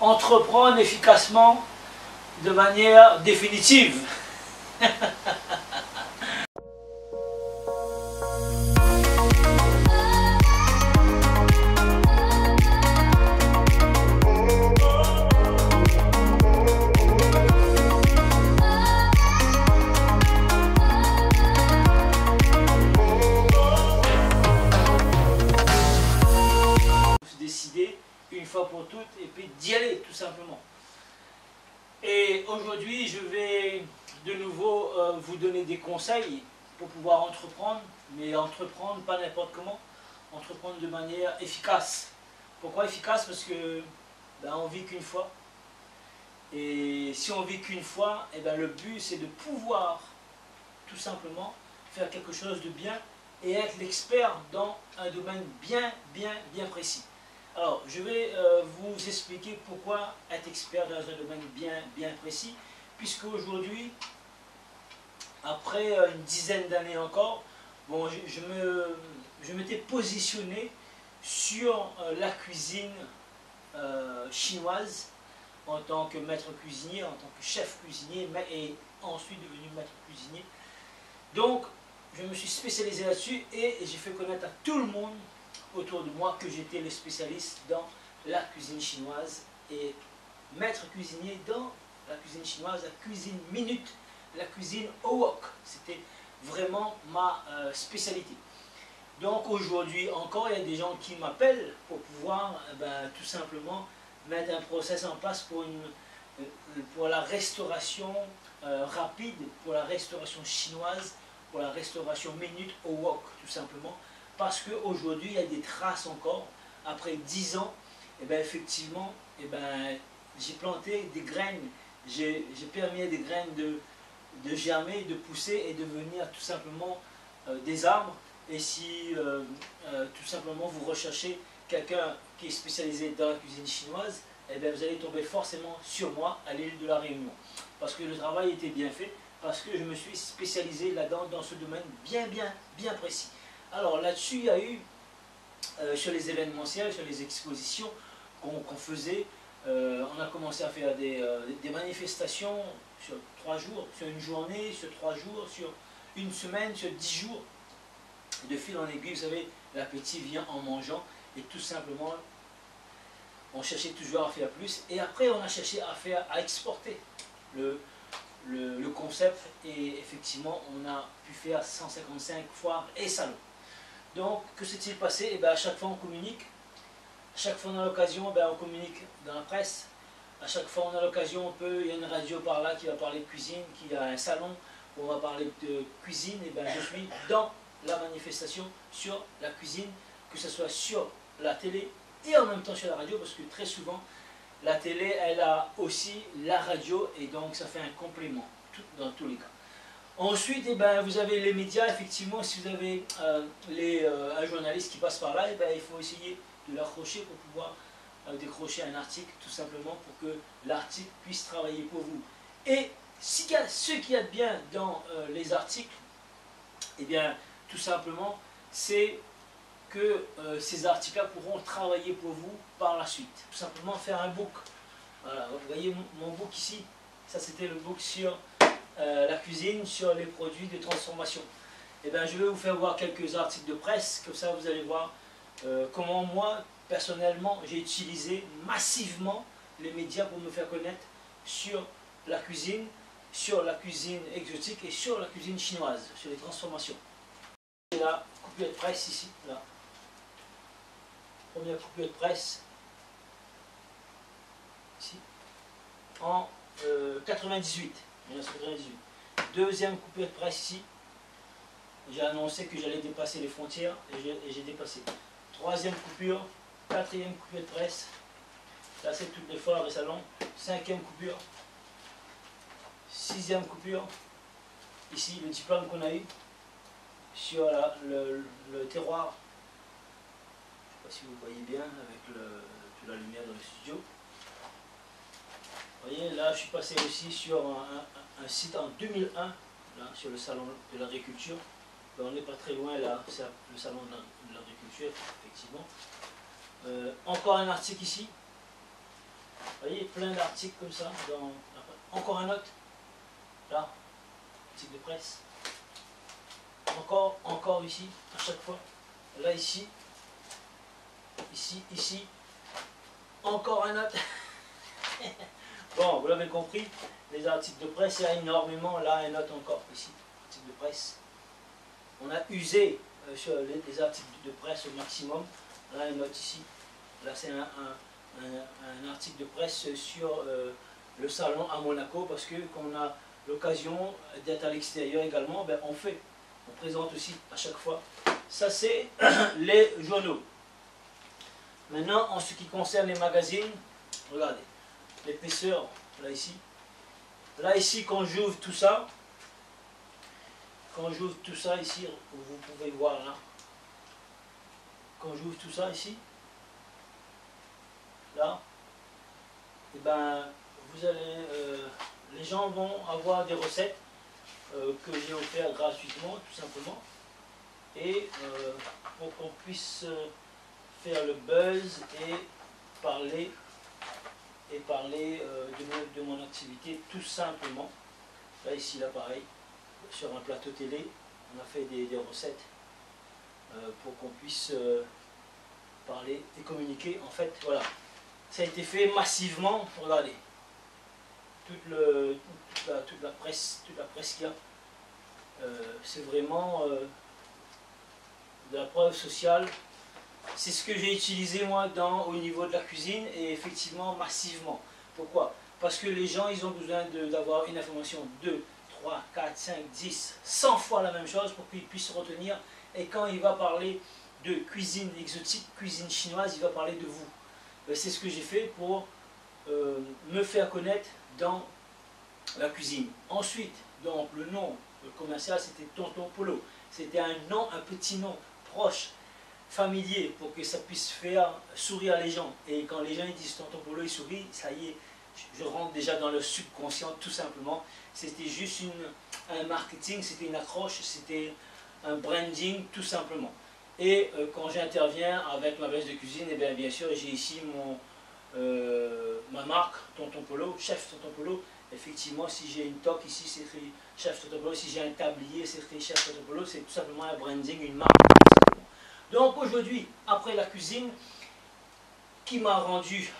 entreprendre efficacement de manière définitive. Décider une fois pour toutes et puis d'y aller tout simplement. Et aujourd'hui je vais de nouveau vous donner des conseils pour pouvoir entreprendre, mais entreprendre pas n'importe comment, entreprendre de manière efficace. Pourquoi efficace? Parce que on vit qu'une fois, et si on vit qu'une fois, et le but c'est de pouvoir tout simplement faire quelque chose de bien et être l'expert dans un domaine bien précis. Alors, je vais vous expliquer pourquoi être expert dans un domaine bien précis, puisque aujourd'hui, après une dizaine d'années encore, bon, je m'étais positionné sur la cuisine chinoise en tant que maître cuisinier, en tant que chef cuisinier, et ensuite devenu maître cuisinier. Donc, je me suis spécialisé là-dessus et j'ai fait connaître à tout le monde autour de moi que j'étais le spécialiste dans la cuisine chinoise et maître cuisinier dans la cuisine chinoise, la cuisine minute, la cuisine au wok. C'était vraiment ma spécialité. Donc aujourd'hui encore, il y a des gens qui m'appellent pour pouvoir tout simplement mettre un process en place pour la restauration rapide, pour la restauration chinoise, pour la restauration minute au wok tout simplement. Parce qu'aujourd'hui, il y a des traces encore. Après 10 ans, effectivement, j'ai planté des graines. J'ai permis à des graines de germer, de pousser et de devenir tout simplement des arbres. Et si tout simplement vous recherchez quelqu'un qui est spécialisé dans la cuisine chinoise, vous allez tomber forcément sur moi à l'île de la Réunion. Parce que le travail était bien fait, parce que je me suis spécialisé là-dedans, dans ce domaine bien précis. Alors là-dessus, il y a eu, sur les événementiels, sur les expositions qu'on faisait, on a commencé à faire des manifestations sur 3 jours, sur une journée, sur 3 jours, sur une semaine, sur 10 jours. Et de fil en aiguille, vous savez, l'appétit vient en mangeant et tout simplement, on cherchait toujours à faire plus. Et après, on a cherché à exporter le concept et effectivement, on a pu faire 155 foires et salons. Donc, que s'est-il passé? À chaque fois on communique, à chaque fois on a l'occasion, on communique dans la presse, à chaque fois on a l'occasion, il y a une radio par là qui va parler de cuisine, qui a un salon où on va parler de cuisine, je suis dans la manifestation sur la cuisine, que ce soit sur la télé et en même temps sur la radio, parce que très souvent, la télé, elle a aussi la radio, et donc ça fait un complément, dans tous les cas. Ensuite, vous avez les médias, effectivement, si vous avez un journaliste qui passe par là, il faut essayer de l'accrocher pour pouvoir décrocher un article, tout simplement pour que l'article puisse travailler pour vous. Et ce qu'il y a de bien dans les articles, tout simplement, c'est que ces articles-là pourront travailler pour vous par la suite. Tout simplement faire un book. Voilà, vous voyez mon book ici, ça c'était le book sur la cuisine, sur les produits de transformation. Je vais vous faire voir quelques articles de presse, comme ça vous allez voir comment moi, personnellement, j'ai utilisé massivement les médias pour me faire connaître sur la cuisine exotique et sur la cuisine chinoise, sur les transformations. J'ai la coupure de presse ici, là. Première coupure de presse, ici, en 1998. Deuxième coupure de presse ici, j'ai annoncé que j'allais dépasser les frontières et j'ai dépassé. Troisième coupure, quatrième coupure de presse, là c'est toutes les foires et salons. Cinquième coupure, sixième coupure, ici le diplôme qu'on a eu sur le terroir. Je ne sais pas si vous voyez bien avec toute la lumière dans le studio. Vous voyez, là je suis passé aussi sur un site en 2001, là, sur le salon de l'agriculture. On n'est pas très loin là, c'est le salon de l'agriculture, effectivement. Encore un article ici. Vous voyez, plein d'articles comme ça. Encore un autre. Là, article de presse. Encore ici, à chaque fois. Là, ici. Ici. Encore un autre. Bon, vous l'avez compris, les articles de presse, il y a énormément. Là, un autre encore, ici, article de presse. On a usé sur les articles de presse au maximum. Là, une note ici. Là, c'est un article de presse sur le salon à Monaco, parce que quand on a l'occasion d'être à l'extérieur également, ben, on présente aussi à chaque fois. Ça, c'est les journaux. Maintenant, en ce qui concerne les magazines, regardez, l'épaisseur, là ici. Là ici, quand j'ouvre tout ça ici, vous pouvez voir là. Quand j'ouvre tout ça ici, là, et ben, vous allez, les gens vont avoir des recettes que j'ai offertes gratuitement, tout simplement, et pour qu'on puisse faire le buzz et parler de mon activité tout simplement. Là ici, là pareil, sur un plateau télé, on a fait des recettes pour qu'on puisse parler et communiquer. En fait, voilà, ça a été fait massivement. Regardez, toute la presse qu'il y a, c'est vraiment de la preuve sociale. C'est ce que j'ai utilisé moi au niveau de la cuisine, et effectivement massivement. Pourquoi? Parce que les gens, ils ont besoin d'avoir une information 2, 3, 4, 5, 10, 100 fois la même chose pour qu'ils puissent retenir. Et quand il va parler de cuisine exotique, cuisine chinoise, il va parler de vous. C'est ce que j'ai fait pour me faire connaître dans la cuisine. Ensuite, donc le nom commercial, c'était Tonton Polo. C'était un nom, un petit nom proche, familier, pour que ça puisse faire sourire les gens. Et quand les gens ils disent Tonton Polo, ils sourient, ça y est, je rentre déjà dans le subconscient, tout simplement. C'était juste un marketing, c'était une accroche, c'était un branding, tout simplement. Et quand j'interviens avec ma baisse de cuisine, et bien sûr, j'ai ici ma marque, Tonton Polo, chef Tonton Polo. Effectivement, si j'ai une toque ici, c'est écrit chef Tonton Polo. Si j'ai un tablier, c'est écrit chef Tonton Polo. C'est tout simplement un branding, une marque. Donc aujourd'hui, après la cuisine, qui m'a rendu,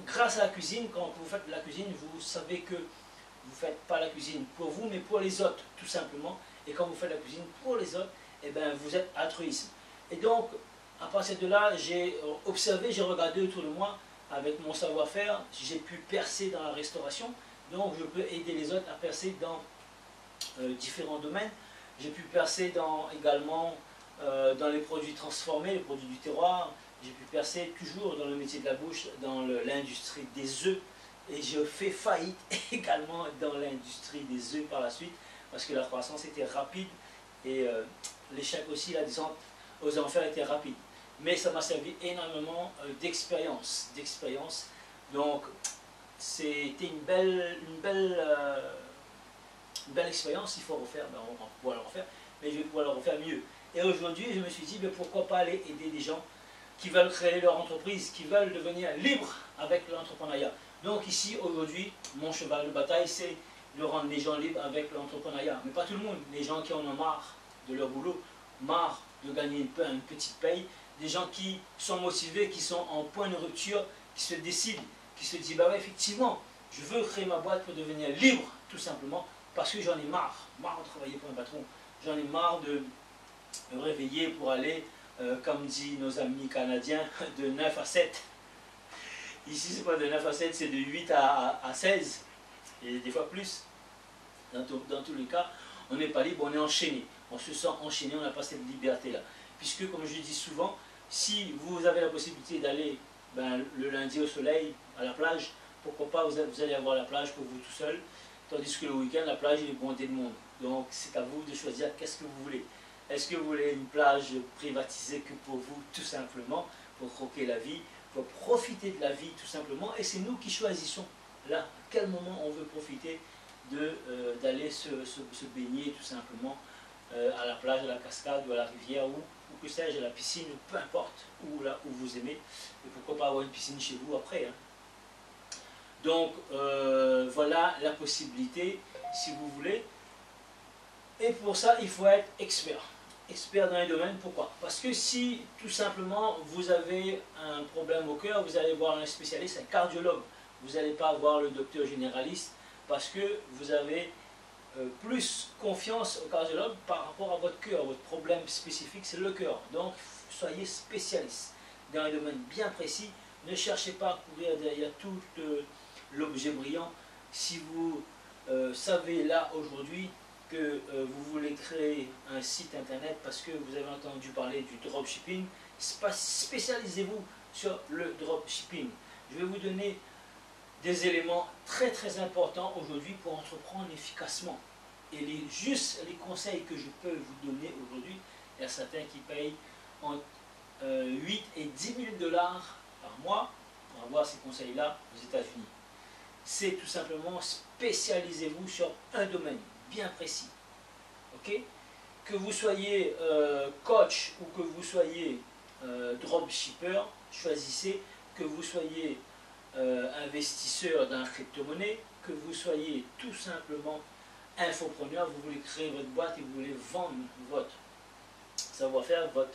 grâce à la cuisine, quand vous faites la cuisine, vous savez que vous ne faites pas la cuisine pour vous, mais pour les autres, tout simplement. Et quand vous faites la cuisine pour les autres, eh bien, vous êtes altruiste. Et donc, à partir de là, j'ai observé, j'ai regardé autour de moi, avec mon savoir-faire, j'ai pu percer dans la restauration. Donc, je peux aider les autres à percer dans différents domaines. J'ai pu percer également dans les produits transformés, les produits du terroir. J'ai pu percer toujours dans le métier de la bouche, dans l'industrie des œufs. Et j'ai fait faillite également dans l'industrie des œufs par la suite, parce que la croissance était rapide et l'échec aussi, la descente aux enfers était rapide. Mais ça m'a servi énormément d'expérience. Donc, c'était une belle expérience. Il faut refaire, ben, on va pouvoir le refaire, mais je vais pouvoir le refaire mieux. Et aujourd'hui, je me suis dit, ben, pourquoi pas aller aider des gens qui veulent créer leur entreprise, qui veulent devenir libres avec l'entrepreneuriat. Donc ici, aujourd'hui, mon cheval de bataille, c'est de rendre les gens libres avec l'entrepreneuriat. Mais pas tout le monde. Les gens qui en ont marre de leur boulot, marre de gagner une petite paye, des gens qui sont motivés, qui sont en point de rupture, qui se décident, qui se disent, bah ouais, effectivement, je veux créer ma boîte pour devenir libre, tout simplement, parce que j'en ai marre de travailler pour un patron. J'en ai marre de me réveiller pour aller, comme disent nos amis canadiens, de 9 à 7. Ici, c'est pas de 9 à 7, c'est de 8 à 16, et des fois plus. Dans tous les cas, on n'est pas libre, on est enchaîné. On se sent enchaîné, on n'a pas cette liberté-là. Puisque, comme je dis souvent, si vous avez la possibilité d'aller le lundi au soleil, à la plage, pourquoi pas, vous allez avoir la plage pour vous tout seul, tandis que le week-end, la plage est bondée de monde. Donc, c'est à vous de choisir qu'est-ce que vous voulez. Est-ce que vous voulez une plage privatisée que pour vous, tout simplement, pour croquer la vie, pour profiter de la vie, tout simplement, et c'est nous qui choisissons, là, à quel moment on veut profiter d'aller se baigner, tout simplement, à la plage, à la cascade, ou à la rivière, ou que sais-je, à la piscine, ou peu importe, où vous aimez, et pourquoi pas avoir une piscine chez vous après. Hein. Donc voilà la possibilité si vous voulez. Et pour ça il faut être expert. Expert dans les domaines. Pourquoi? Parce que si tout simplement vous avez un problème au cœur, vous allez voir un spécialiste, un cardiologue. Vous n'allez pas voir le docteur généraliste parce que vous avez plus confiance au cardiologue par rapport à votre cœur. Votre problème spécifique, c'est le cœur. Donc, soyez spécialiste dans un domaine bien précis. Ne cherchez pas à courir derrière tout l'objet brillant. Si vous savez là aujourd'hui que vous voulez créer un site internet parce que vous avez entendu parler du dropshipping, spécialisez-vous sur le dropshipping. Je vais vous donner des éléments très très importants aujourd'hui pour entreprendre efficacement. Et juste les conseils que je peux vous donner aujourd'hui, il y a certains qui payent entre 8 et 10 000 $ par mois pour avoir ces conseils-là aux États-Unis. C'est tout simplement spécialisez-vous sur un domaine bien précis. Ok? Que vous soyez coach ou que vous soyez dropshipper, choisissez. Que vous soyez investisseur dans la crypto-monnaie, que vous soyez tout simplement infopreneur, vous voulez créer votre boîte et vous voulez vendre votre savoir-faire, votre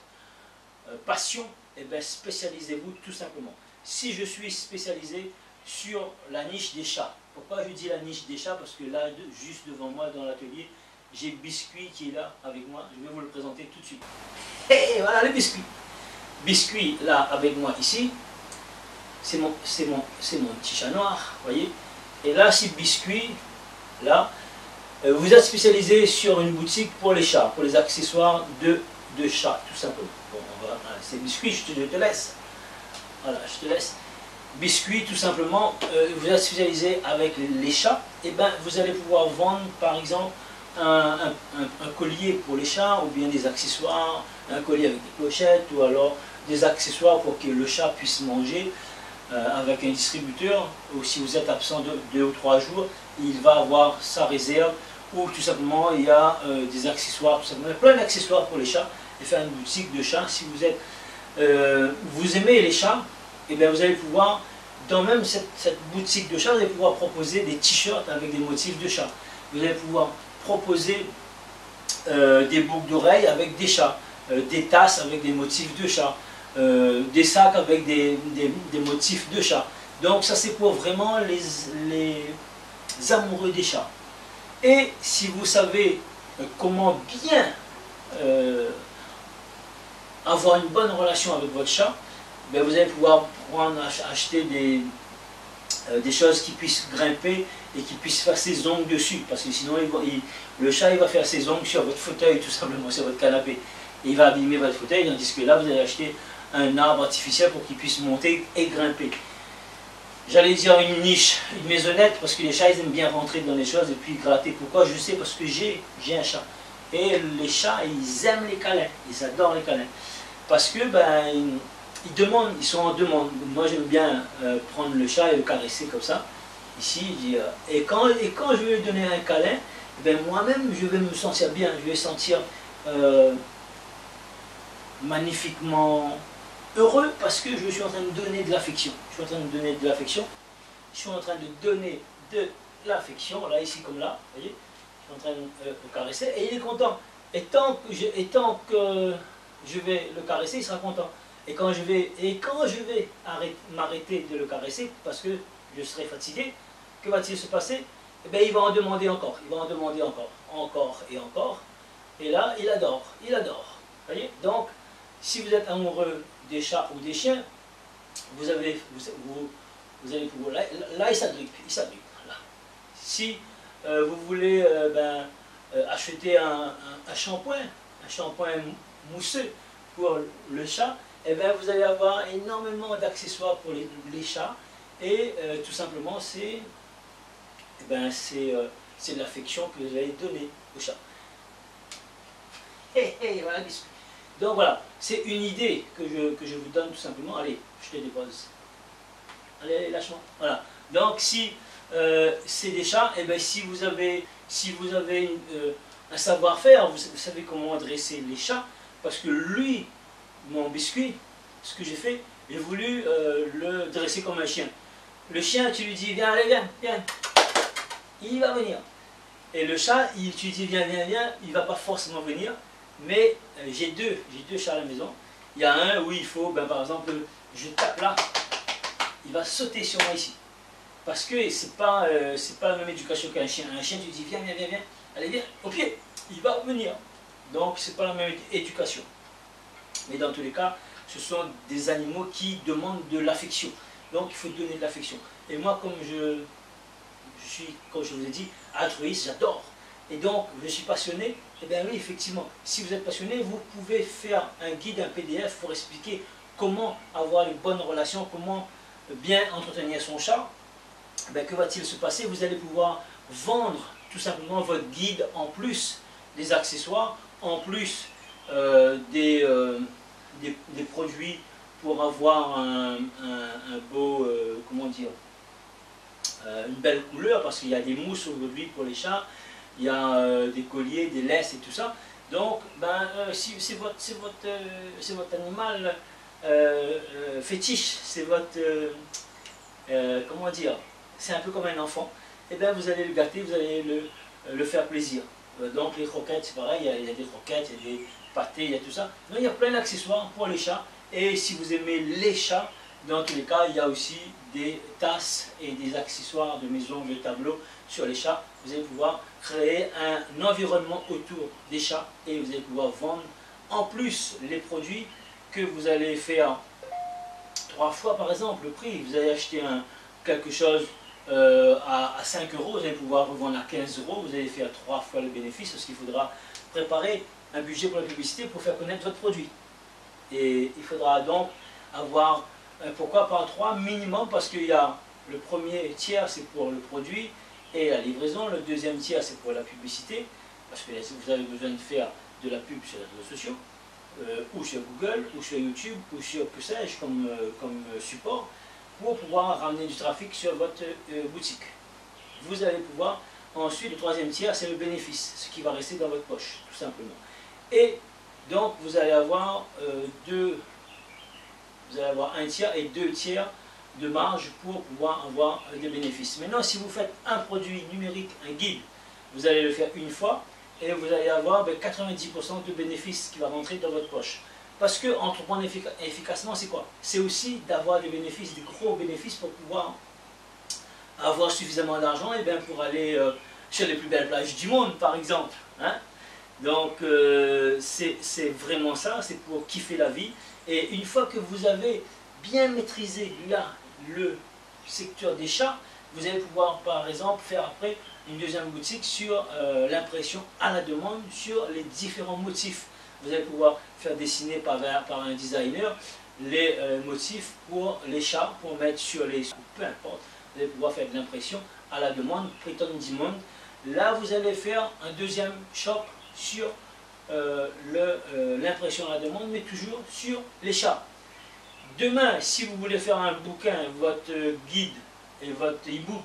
passion, et bien spécialisez-vous tout simplement. Si je suis spécialisé sur la niche des chats, pourquoi je dis la niche des chats? Parce que là, juste devant moi dans l'atelier, j'ai Biscuit qui est là avec moi, je vais vous le présenter tout de suite. Et voilà le Biscuit. Biscuit là avec moi ici. C'est mon petit chat noir, voyez. Et là, c'est Biscuit, là. Vous êtes spécialisé sur une boutique pour les chats, pour les accessoires de chats, tout simplement. Bon, c'est Biscuit, je te laisse. Voilà, je te laisse. Biscuit, tout simplement, vous êtes spécialisé avec les chats, et ben vous allez pouvoir vendre, par exemple, un collier pour les chats, ou bien des accessoires, un collier avec des clochettes, ou alors des accessoires pour que le chat puisse manger. Avec un distributeur, ou si vous êtes absent de 2 ou 3 jours, il va avoir sa réserve, ou tout simplement il y a des accessoires, tout simplement, plein d'accessoires pour les chats, et faire une boutique de chats. Si vous êtes, vous aimez les chats, et bien vous allez pouvoir, dans même cette boutique de chats, vous allez pouvoir proposer des t-shirts avec des motifs de chats. Vous allez pouvoir proposer des boucles d'oreilles avec des chats, des tasses avec des motifs de chats. Des sacs avec des motifs de chat. Donc ça c'est pour vraiment les amoureux des chats. Et si vous savez comment bien avoir une bonne relation avec votre chat, ben vous allez pouvoir acheter des choses qui puissent grimper et qui puissent faire ses ongles dessus. Parce que sinon le chat il va faire ses ongles sur votre fauteuil, tout simplement, sur votre canapé. Et il va abîmer votre fauteuil, tandis que là vous allez acheter un arbre artificiel pour qu'il puisse monter et grimper. J'allais dire une niche, une maisonnette, parce que les chats ils aiment bien rentrer dans les choses et puis gratter. Pourquoi? Je sais, parce que j'ai un chat. Et les chats, ils aiment les câlins, ils adorent les câlins. Parce que ben, ils demandent, ils sont en demande. Moi j'aime bien prendre le chat et le caresser comme ça. Ici, je dis, et quand je vais lui donner un câlin, ben, moi-même je vais me sentir bien, je vais sentir magnifiquement heureux parce que je suis en train de donner de l'affection. Je suis en train de donner de l'affection. Je suis en train de donner de l'affection, là, ici comme là, vous voyez. Je suis en train de le caresser et il est content. Et tant que je vais le caresser, il sera content. Et quand je vais m'arrêter de le caresser parce que je serai fatigué, que va-t-il se passer? Eh bien, il va en demander encore. Il va en demander encore et encore. Et là, il adore. Il adore. Vous voyez? Donc, si vous êtes amoureux des chats ou des chiens, vous allez pouvoir. Là, il s'agrippe. Là. Si vous voulez acheter un shampoing mousseux pour le chat, eh bien, vous allez avoir énormément d'accessoires pour les chats. Et tout simplement, c'est de l'affection que vous allez donner au chat. Voilà. Donc voilà, c'est une idée que je vous donne tout simplement. Allez, je te dépose. Allez, lâche-moi. Voilà. Donc si c'est des chats, et bien si vous avez un savoir-faire, vous savez comment dresser les chats, parce que lui, mon Biscuit, ce que j'ai fait, j'ai voulu le dresser comme un chien. Le chien, tu lui dis, viens, allez, viens, viens. Il va venir. Et le chat, tu lui dis, viens, viens, viens, il ne va pas forcément venir. Mais j'ai deux chats à la maison. Il y a un où il faut, ben, par exemple, je tape là, il va sauter sur moi ici. Parce que c'est pas la même éducation qu'un chien. Un chien, tu dis, viens, viens, viens, viens, allez, viens, au pied, il va venir. Donc, c'est pas la même éducation. Mais dans tous les cas, ce sont des animaux qui demandent de l'affection. Donc, il faut donner de l'affection. Et moi, comme je suis, comme je vous ai dit, altruiste, j'adore. Et donc, je suis passionné. Et bien oui, effectivement, si vous êtes passionné, vous pouvez faire un guide, un PDF pour expliquer comment avoir les bonnes relations, comment bien entretenir son chat. Ben, que va-t-il se passer? Vous allez pouvoir vendre tout simplement votre guide en plus des accessoires, en plus des produits pour avoir un beau, comment dire, une belle couleur, parce qu'il y a des mousses aujourd'hui pour les chats, il y a des colliers, des laisses et tout ça. Donc, ben, si c'est votre animal fétiche, c'est votre, comment dire, c'est un peu comme un enfant, et bien vous allez le gâter, vous allez le faire plaisir. Donc les croquettes, c'est pareil, il y a des croquettes, il y a des pâtés, il y a tout ça. Donc il y a plein d'accessoires pour les chats, et si vous aimez les chats, dans tous les cas, il y a aussi des tasses et des accessoires de maison, de tableaux sur les chats. Vous allez pouvoir créer un environnement autour des chats et vous allez pouvoir vendre en plus les produits que vous allez faire 3 fois par exemple le prix. Vous allez acheter quelque chose à 5 euros, vous allez pouvoir revendre à 15 euros, vous allez faire 3 fois le bénéfice parce qu'il faudra préparer un budget pour la publicité pour faire connaître votre produit. Et il faudra donc avoir, pourquoi pas 3 minimum, parce qu'il y a le premier tiers c'est pour le produit et la livraison, le deuxième tiers c'est pour la publicité, parce que vous avez besoin de faire de la pub sur les réseaux sociaux, ou sur Google, ou sur YouTube, ou sur que sais-je comme support, pour pouvoir ramener du trafic sur votre boutique. Vous allez pouvoir, ensuite le troisième tiers c'est le bénéfice, ce qui va rester dans votre poche, tout simplement. Et donc vous allez avoir un tiers et 2 tiers de marge pour pouvoir avoir des bénéfices. Maintenant, si vous faites un produit numérique, un guide, vous allez le faire une fois et vous allez avoir 90% de bénéfices qui va rentrer dans votre poche. Parce que entreprendre efficacement, c'est quoi? C'est aussi d'avoir des bénéfices, des gros bénéfices pour pouvoir avoir suffisamment d'argent et bien pour aller sur les plus belles plages du monde, par exemple. Hein? Donc, c'est vraiment ça, c'est pour kiffer la vie. Et une fois que vous avez bien maîtrisé là le secteur des chats, vous allez pouvoir par exemple faire après une deuxième boutique sur l'impression à la demande sur les différents motifs. Vous allez pouvoir faire dessiner par un designer les motifs pour les chats, pour mettre sur les... peu importe, vous allez pouvoir faire de l'impression à la demande, print on demand. Là vous allez faire un deuxième shop sur l'impression à la demande, mais toujours sur les chats. Demain, si vous voulez faire un bouquin, votre guide et votre e-book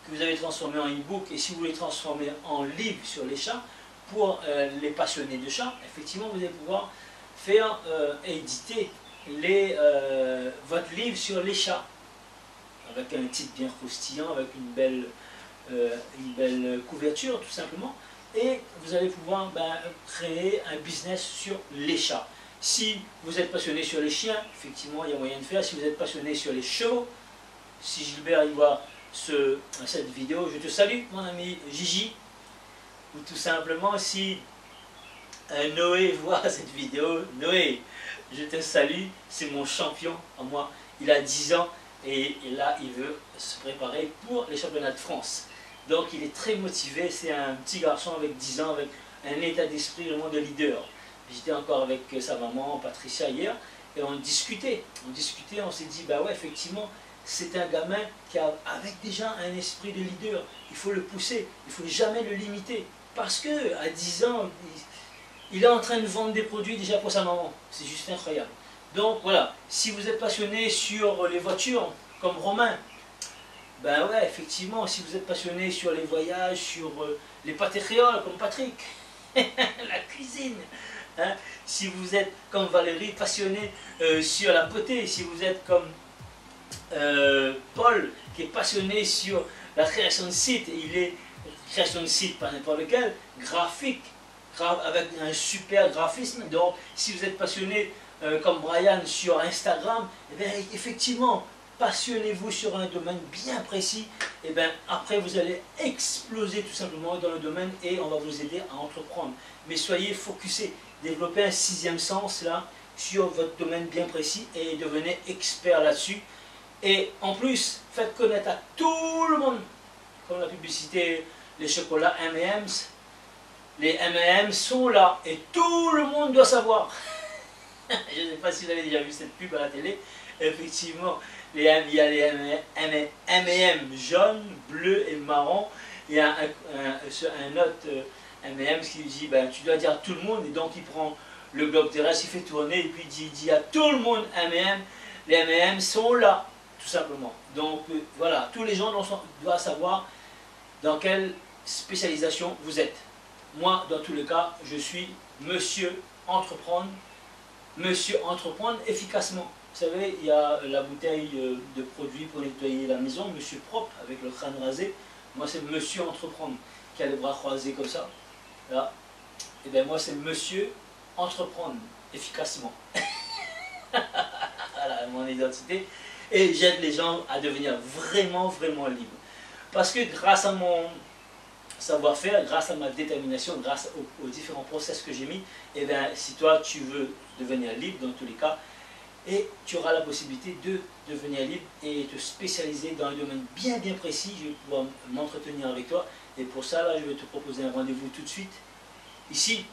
que vous avez transformé en e-book, et si vous voulez transformer en livre sur les chats, pour les passionnés de chats, effectivement, vous allez pouvoir faire éditer votre livre sur les chats, avec un titre bien croustillant, avec une belle couverture, tout simplement, et vous allez pouvoir créer un business sur les chats. Si vous êtes passionné sur les chiens, effectivement, il y a moyen de faire. Si vous êtes passionné sur les chevaux, si Gilbert il voit cette vidéo, je te salue, mon ami Gigi. Ou tout simplement, si Noé voit cette vidéo, Noé, je te salue, c'est mon champion à moi. Il a 10 ans et là, il veut se préparer pour les championnats de France. Donc, il est très motivé. C'est un petit garçon avec 10 ans, avec un état d'esprit vraiment de leader. J'étais encore avec sa maman, Patricia, hier, et on discutait, on s'est dit, bah ouais, effectivement, c'est un gamin qui a avec déjà un esprit de leader. Il faut le pousser, il ne faut jamais le limiter. Parce que à 10 ans, il est en train de vendre des produits déjà pour sa maman. C'est juste incroyable. Donc voilà, si vous êtes passionné sur les voitures, comme Romain, ben ouais, effectivement, si vous êtes passionné sur les voyages, sur les pâtés créoles, comme Patrick, la cuisine, hein, si vous êtes comme Valérie, passionné sur la beauté, si vous êtes comme Paul, qui est passionné sur la création de sites. Il est création de sites, pas n'importe lequel, graphique, avec un super graphisme. Donc, si vous êtes passionné comme Brian sur Instagram, eh bien, effectivement, passionnez-vous sur un domaine bien précis, et bien après vous allez exploser tout simplement dans le domaine et on va vous aider à entreprendre. Mais soyez focusés, développez un sixième sens là sur votre domaine bien précis et devenez expert là-dessus. Et en plus, faites connaître à tout le monde, comme la publicité, les chocolats M&M's. Les M&M's sont là et tout le monde doit savoir. Je ne sais pas si vous avez déjà vu cette pub à la télé. Effectivement, il y a les M&M jaunes, bleus et marron. Il y a un autre M&M qui dit ben, tu dois dire à tout le monde, et donc il prend le globe terrestre, il fait tourner et puis il dit à tout le monde M&M. Les M&M sont là, tout simplement. Donc voilà, tous les gens doivent savoir dans quelle spécialisation vous êtes. Moi, dans tous les cas, je suis monsieur entreprendre efficacement. Vous savez, il y a la bouteille de produits pour nettoyer la maison, monsieur propre, avec le crâne rasé. Moi, c'est monsieur entreprendre, qui a les bras croisés comme ça. Là. Et bien moi, c'est monsieur entreprendre efficacement. Voilà, mon identité. Et j'aide les gens à devenir vraiment, vraiment libres. Parce que grâce à mon savoir-faire, grâce à ma détermination, grâce aux différents process que j'ai mis, et bien si toi, tu veux devenir libre dans tous les cas, et tu auras la possibilité de devenir libre et te spécialiser dans un domaine bien précis. Je vais pouvoir m'entretenir avec toi. Et pour ça, là, je vais te proposer un rendez-vous tout de suite. Ici,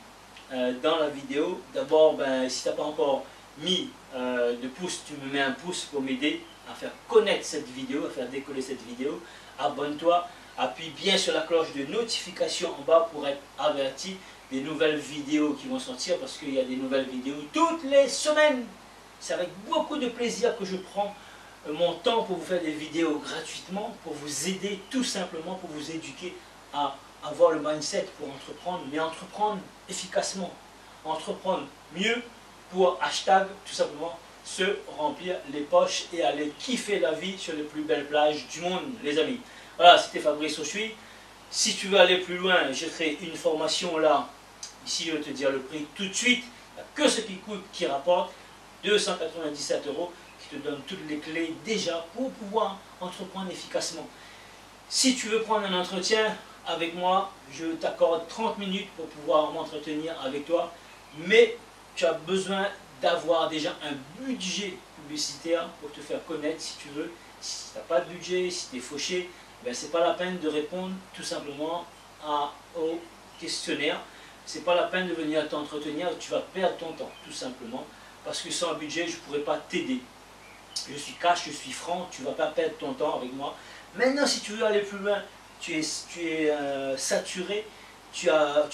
dans la vidéo. D'abord, ben, si tu n'as pas encore mis de pouce, tu me mets un pouce pour m'aider à faire connaître cette vidéo, à faire décoller cette vidéo. Abonne-toi, appuie bien sur la cloche de notification en bas pour être averti des nouvelles vidéos qui vont sortir, parce qu'il y a des nouvelles vidéos toutes les semaines. C'est avec beaucoup de plaisir que je prends mon temps pour vous faire des vidéos gratuitement, pour vous aider tout simplement, pour vous éduquer à avoir le mindset pour entreprendre, mais entreprendre efficacement, entreprendre mieux pour hashtag tout simplement se remplir les poches et aller kiffer la vie sur les plus belles plages du monde, les amis. Voilà, c'était Fabrice Auchuy. Si tu veux aller plus loin, je ferai une formation là. Ici, je vais te dire le prix tout de suite. Il n'y a que ce qui coûte, qui rapporte 297 €, qui te donne toutes les clés déjà pour pouvoir entreprendre efficacement. Si tu veux prendre un entretien avec moi, je t'accorde 30 minutes pour pouvoir m'entretenir avec toi, mais tu as besoin d'avoir déjà un budget publicitaire pour te faire connaître si tu veux. Si tu n'as pas de budget, si tu es fauché, ben ce n'est pas la peine de répondre tout simplement au questionnaire. Ce n'est pas la peine de venir t'entretenir, tu vas perdre ton temps tout simplement, parce que sans budget, je ne pourrais pas t'aider. Je suis cash, je suis franc, tu ne vas pas perdre ton temps avec moi. Maintenant, si tu veux aller plus loin, tu es saturé, tu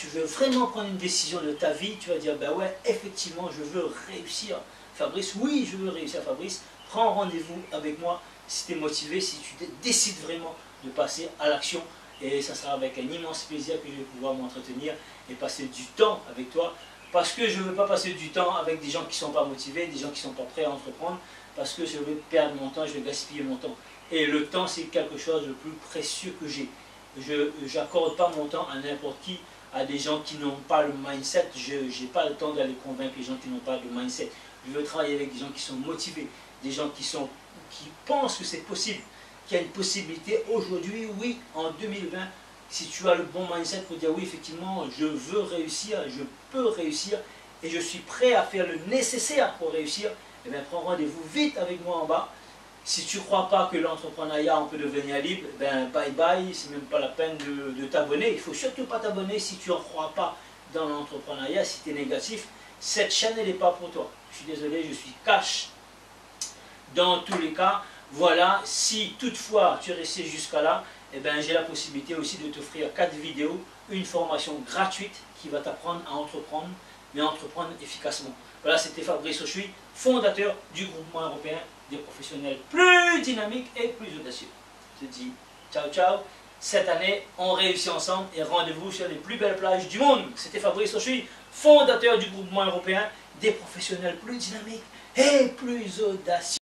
veux vraiment prendre une décision de ta vie, tu vas dire, ben ouais, effectivement, je veux réussir. Fabrice, oui, je veux réussir, Fabrice. Prends rendez-vous avec moi si tu es motivé, si tu décides vraiment de passer à l'action. Et ça sera avec un immense plaisir que je vais pouvoir m'entretenir et passer du temps avec toi. Parce que je ne veux pas passer du temps avec des gens qui ne sont pas motivés, des gens qui ne sont pas prêts à entreprendre, parce que je vais perdre mon temps, je vais gaspiller mon temps. Et le temps, c'est quelque chose de plus précieux que j'ai. Je n'accorde pas mon temps à n'importe qui, à des gens qui n'ont pas le mindset. Je n'ai pas le temps d'aller convaincre les gens qui n'ont pas le mindset. Je veux travailler avec des gens qui sont motivés, des gens qui pensent que c'est possible, qu'il y a une possibilité aujourd'hui, oui, en 2020. Si tu as le bon mindset pour dire oui, effectivement, je veux réussir, je peux réussir et je suis prêt à faire le nécessaire pour réussir, eh bien, prends rendez-vous vite avec moi en bas. Si tu ne crois pas que l'entrepreneuriat, on peut devenir libre, ben bye bye, c'est même pas la peine de t'abonner. Il ne faut surtout pas t'abonner si tu ne crois pas dans l'entrepreneuriat, si tu es négatif. Cette chaîne, elle n'est pas pour toi. Je suis désolé, je suis cash. Dans tous les cas, voilà, si toutefois tu es resté jusqu'à là, eh ben, j'ai la possibilité aussi de t'offrir 4 vidéos, une formation gratuite qui va t'apprendre à entreprendre, mais entreprendre efficacement. Voilà, c'était Fabrice Auchuy, fondateur du groupement européen des professionnels plus dynamiques et plus audacieux. Je te dis ciao ciao, cette année on réussit ensemble et rendez-vous sur les plus belles plages du monde. C'était Fabrice Auchuy, fondateur du groupement européen des professionnels plus dynamiques et plus audacieux.